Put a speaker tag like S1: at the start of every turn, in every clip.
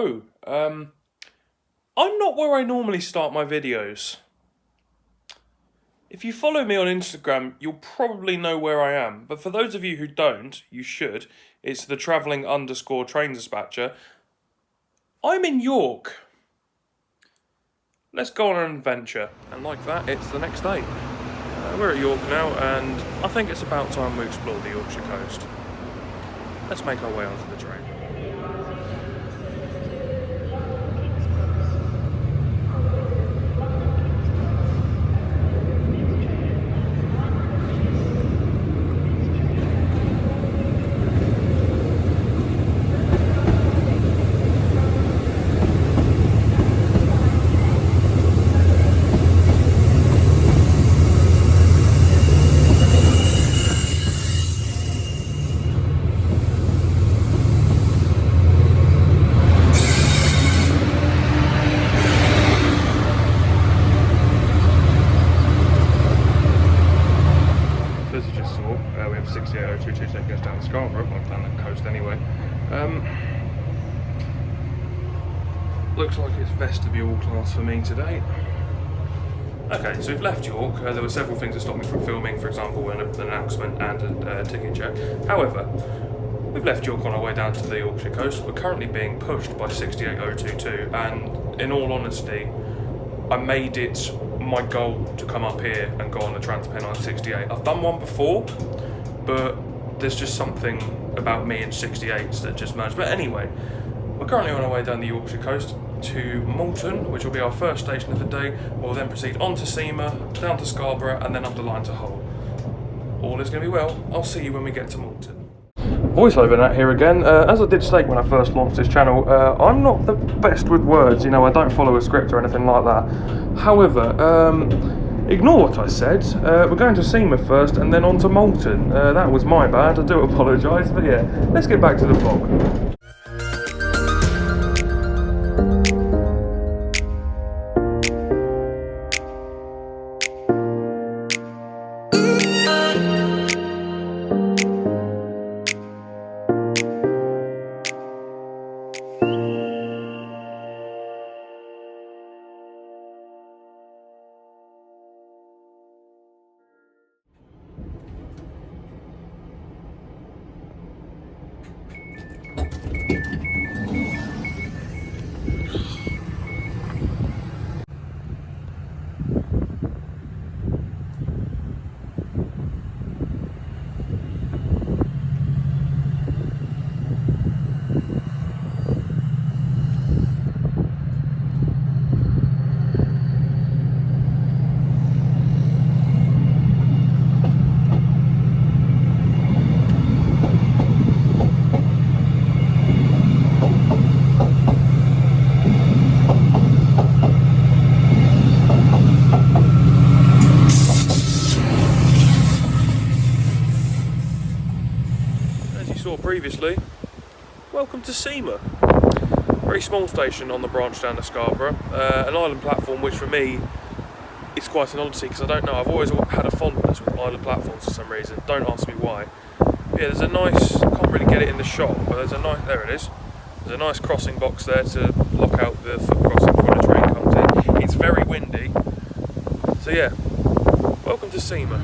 S1: So, I'm not where I normally start my videos. If you follow me on Instagram, you'll probably know where I am. But for those of you who don't, you should. It's the travelling_train dispatcher. I'm in York. Let's go on an adventure. And like that, it's the next day. We're at York now, and I think it's about time we explore the Yorkshire coast. Let's make our way onto the train. We have 68022 taking us down Scarborough, well, down the coast anyway. Looks like it's vestibule class for me today. Okay, so we've left York. There were several things that stopped me from filming, for example, an announcement and a ticket check. However, we've left York on our way down to the Yorkshire coast. We're currently being pushed by 68022, and in all honesty, I made it my goal to come up here and go on the TransPennine 68. I've done one before, but there's just something about me and 68s that just merged. But anyway, we're currently on our way down the Yorkshire coast to Malton, which will be our first station of the day. We'll then proceed on to Seaside, down to Scarborough, and then up the line to Hull. All is going to be well. I'll see you when we get to Malton. Voiceover Nat here again. As I did state when I first launched this channel, I'm not the best with words, you know, I don't follow a script or anything like that. However, ignore what I said. We're going to Seaside first and then on to Malton. That was my bad, I do apologise, but yeah, let's get back to the vlog. Previously, welcome to Seaside. Very small station on the branch down to Scarborough. An island platform, which for me is quite an oddity because I don't know. I've always had a fondness with island platforms for some reason. Don't ask me why. But yeah, there's a nice. I can't really get it in the shot, but there's a nice. There it is. There's a nice crossing box there to lock out the foot crossing before the train comes in. It's very windy. So yeah, welcome to Seaside.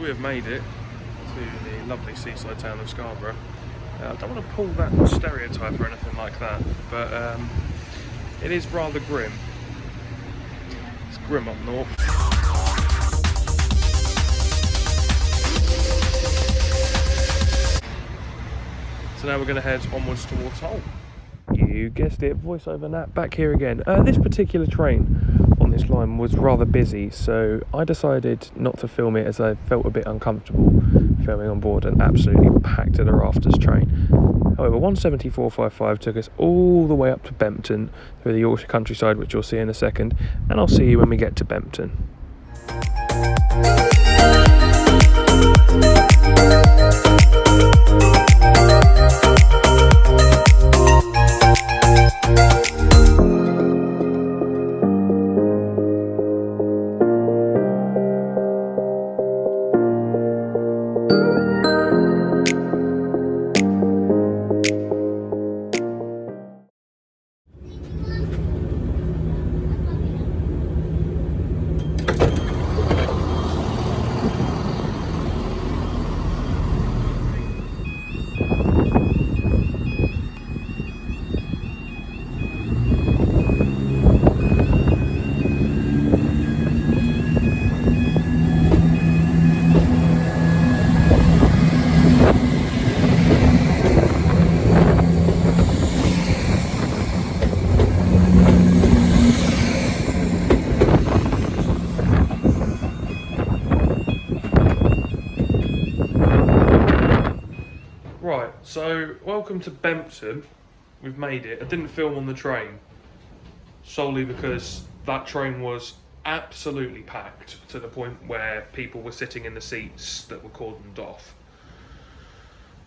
S1: we have made it to the lovely seaside town of Scarborough. I don't want to pull that stereotype or anything like that, but it is rather grim. It's grim up north. So now we're going to head onwards towards Hull. You guessed it, voiceover Nat back here again. This particular train on this line was rather busy, so I decided not to film it as I felt a bit uncomfortable filming on board an absolutely packed to the rafters train. However, 174.55 took us all the way up to Bempton through the Yorkshire countryside, which you'll see in a second, and I'll see you when we get to Bempton. Right, so welcome to Bempton. We've made it. I didn't film on the train solely because that train was absolutely packed to the point where people were sitting in the seats that were cordoned off.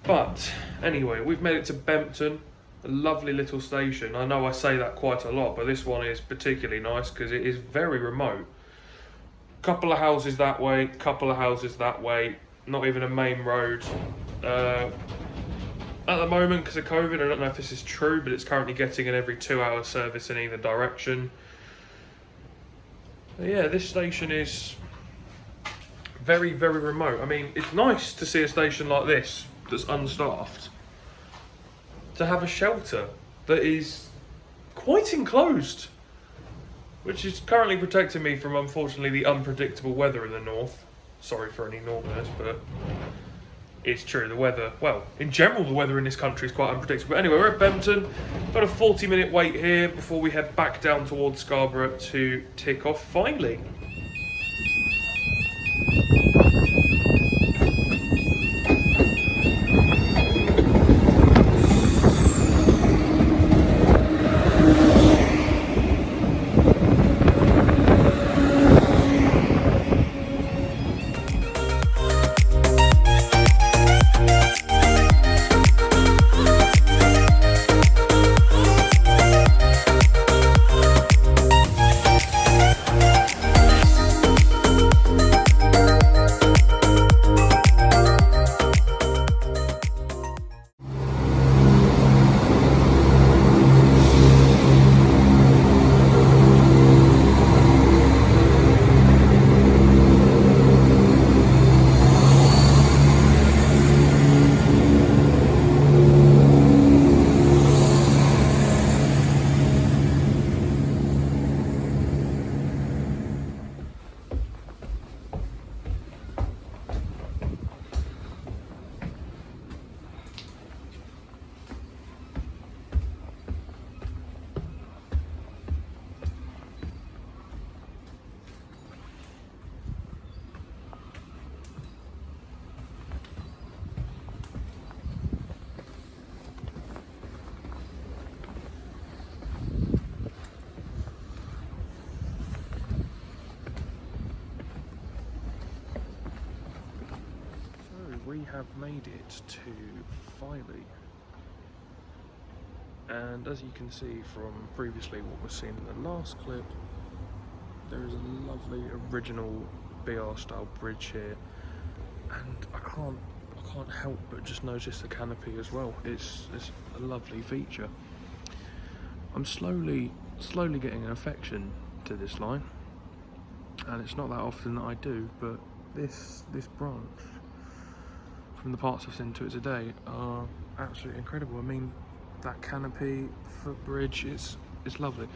S1: But anyway, we've made it to Bempton, a lovely little station. I know I say that quite a lot, but this one is particularly nice because it is very remote. Couple of houses that way, couple of houses that way, not even a main road. At the moment, because of COVID, I don't know if this is true, but it's currently getting an every 2-hour service in either direction. But yeah, this station is very, very remote. I mean, it's nice to see a station like this that's unstaffed, to have a shelter that is quite enclosed, which is currently protecting me from, unfortunately, the unpredictable weather in the north. Sorry for any northerners, but it's true, the weather, well, in general, the weather in this country is quite unpredictable. But anyway, we're at Bempton. Got a 40-minute wait here before we head back down towards Scarborough to tick off Filey. We have made it to Filey, and as you can see from previously what was seen in the last clip, there is a lovely original BR style bridge here, and I can't help but just notice the canopy as well. It's a lovely feature. I'm slowly getting an affection to this line, and it's not that often that I do, but this branch from the parts I've seen to it today are absolutely incredible. I mean, that canopy, footbridge, it's lovely.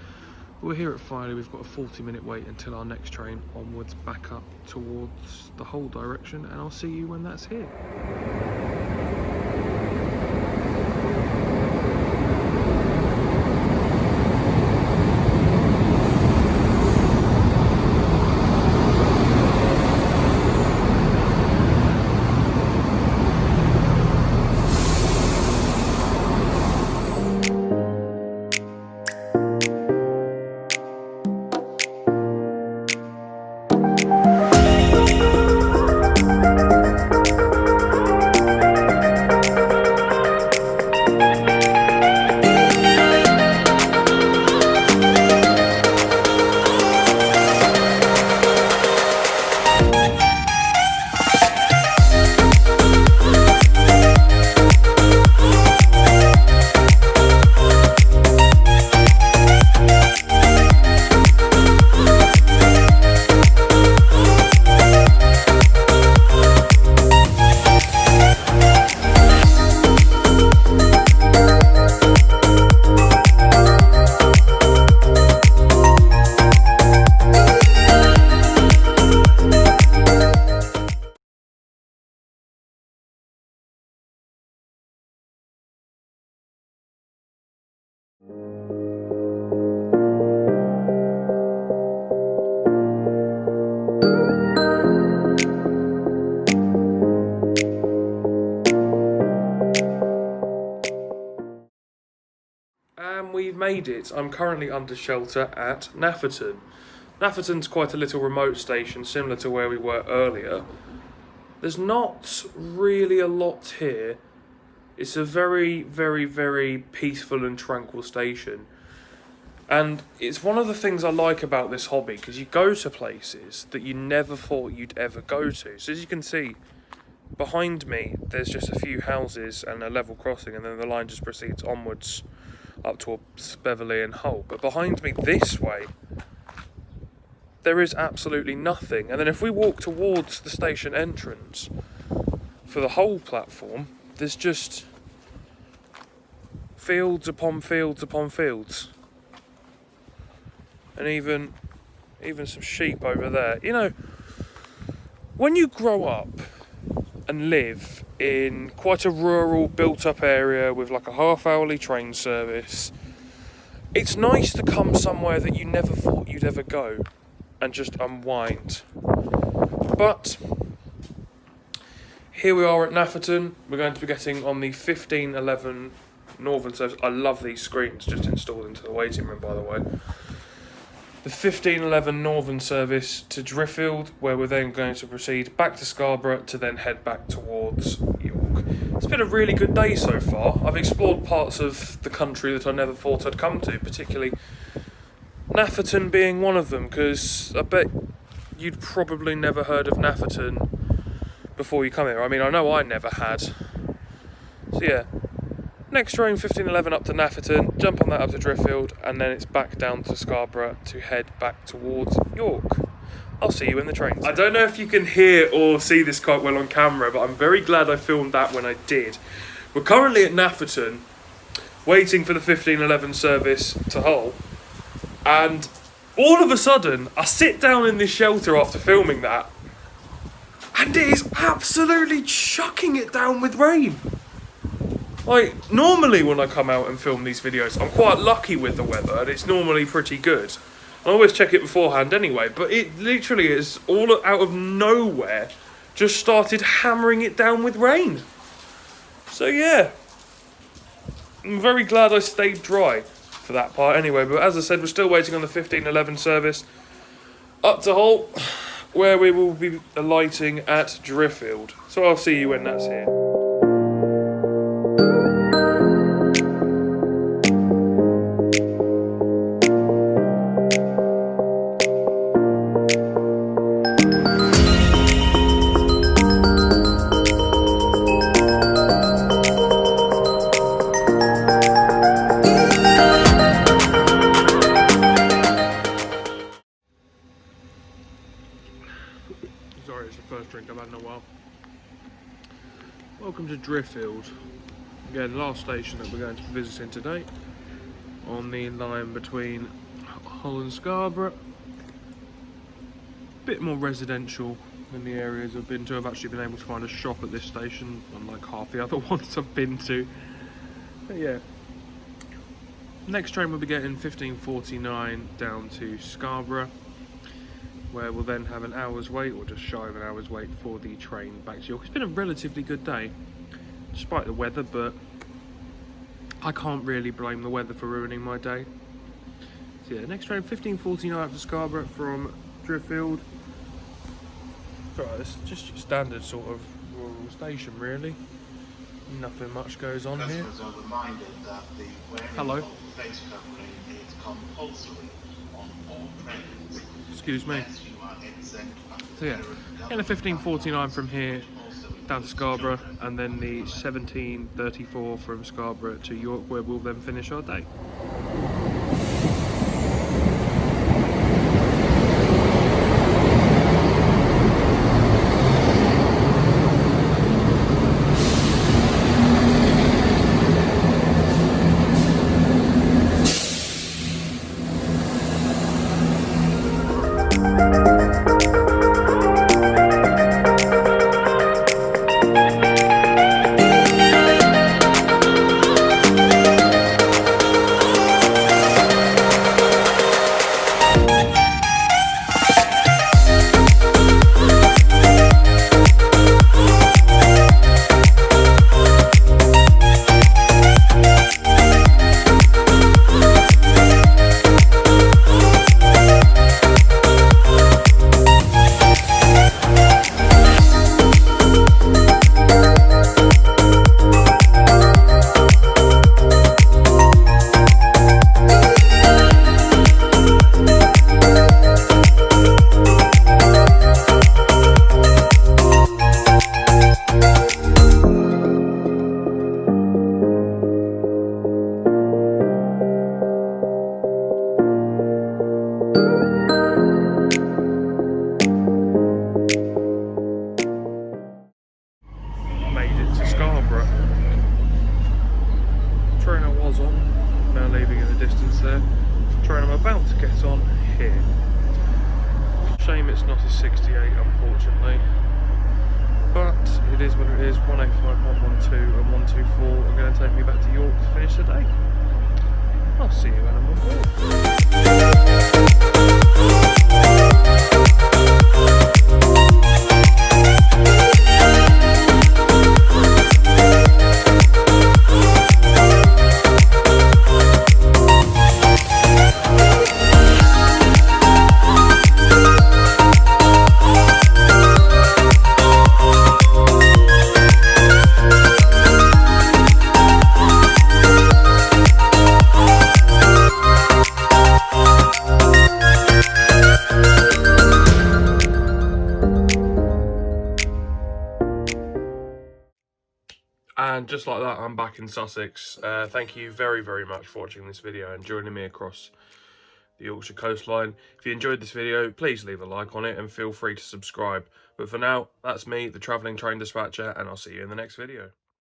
S1: But we're here at Filey. We've got a 40-minute wait until our next train onwards back up towards the Hull direction, and I'll see you when that's here. And we've made it. I'm currently under shelter at Nafferton. Nafferton's quite a little remote station, similar to where we were earlier. There's not really a lot here. It's a very, very, very peaceful and tranquil station. And it's one of the things I like about this hobby, because you go to places that you never thought you'd ever go to. So as you can see, behind me, there's just a few houses and a level crossing, and then the line just proceeds onwards up towards Beverley and Hull. But behind me this way, there is absolutely nothing. And then if we walk towards the station entrance for the Hull platform, there's just fields upon fields upon fields. And even some sheep over there. You know, when you grow up and live in quite a rural, built-up area with like a half-hourly train service, it's nice to come somewhere that you never thought you'd ever go and just unwind. But here we are at Nafferton. We're going to be getting on the 15:11 Northern service. I love these screens just installed into the waiting room, by the way. The 15:11 Northern service to Driffield, where we're then going to proceed back to Scarborough to then head back towards York. It's been a really good day so far. I've explored parts of the country that I never thought I'd come to, particularly Nafferton being one of them, because I bet you'd probably never heard of Nafferton before you come here. I mean, I know I never had. So yeah. Next train, 15:11 up to Nafferton, jump on that up to Driffield, and then it's back down to Scarborough to head back towards York. I'll see you in the train. I don't know if you can hear or see this quite well on camera, but I'm very glad I filmed that when I did. We're currently at Nafferton, waiting for the 15:11 service to Hull, and all of a sudden, I sit down in this shelter after filming that, and it is absolutely chucking it down with rain. Like, normally when I come out and film these videos, I'm quite lucky with the weather, and it's normally pretty good. I always check it beforehand anyway, but it literally is all out of nowhere, just started hammering it down with rain. So yeah, I'm very glad I stayed dry for that part anyway, but as I said, we're still waiting on the 15:11 service up to Hull, where we will be alighting at Driffield. So I'll see you when that's here. Sorry, it's the first drink I've had in a while. Welcome to Driffield. Again, last station that we're going to be visiting today on the line between Hull and Scarborough. Bit more residential than the areas I've been to. I've actually been able to find a shop at this station, unlike half the other ones I've been to. But yeah. Next train we'll be getting 15:49 down to Scarborough, where we'll then have an hour's wait, or just shy of an hour's wait, for the train back to York. It's been a relatively good day, despite the weather, but I can't really blame the weather for ruining my day. So yeah, next train 15:49 up to Scarborough from Driffield. So it's just your standard sort of rural station, really. Nothing much goes on here.
S2: Are reminded that the
S1: Hello.
S2: of face covering is compulsory on all trains.
S1: Excuse me.
S2: Unless you are exempt under
S1: So yeah, getting a 15:49 from here down to Scarborough, and then the 17:34 from Scarborough to York, where we'll then finish our day. Train I was on, now leaving in the distance there. Train I'm about to get on here. Shame it's not a 68, unfortunately. But it is what it is. 185, 112 and 124 are going to take me back to York to finish the day. I'll see you when I'm on board. And just like that, I'm back in Sussex. Thank you very, very much for watching this video and joining me across the Yorkshire coastline. If you enjoyed this video, please leave a like on it and feel free to subscribe. But for now, that's me, the Travelling Train Dispatcher, and I'll see you in the next video.